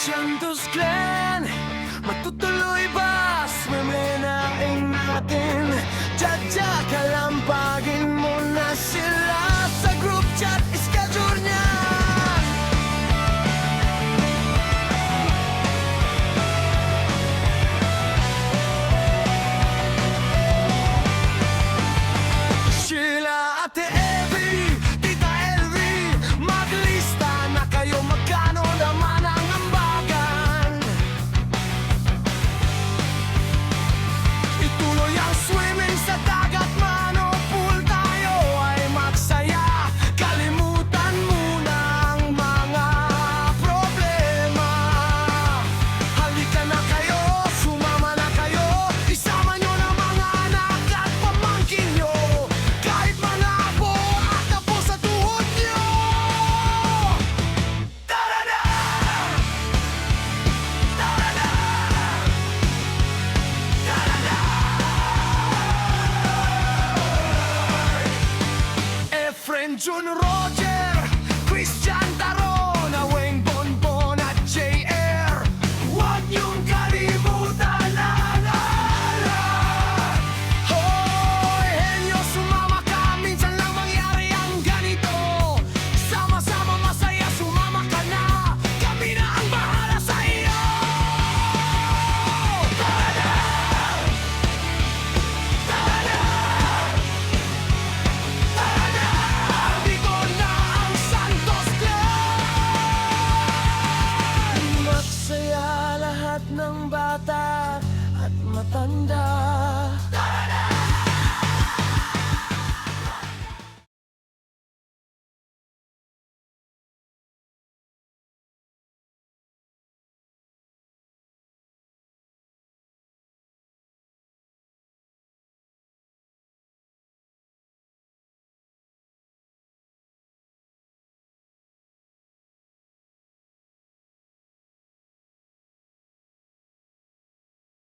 Santos Clan, matutuloy ba? Swimming natin. Tsa-tsa, kalampagin mo na sila sa group chat, schedule niya. Sheila, Ate Evie, Tita Elvie, maglista na kayo, magkano naman ang ambagan. Ituloy ang swimming sa dagat man o pool, tayo ay magsaya. Kalimutan muna ang mga problema. Halika na kayo, sumama na kayo, isama nyo na mga anak at pamangkin nyo. Kahit mga apo at apo sa tuhod nyo. Tara-na! Tara-na! Tara-na! Efren, Jun, Roger, Christian,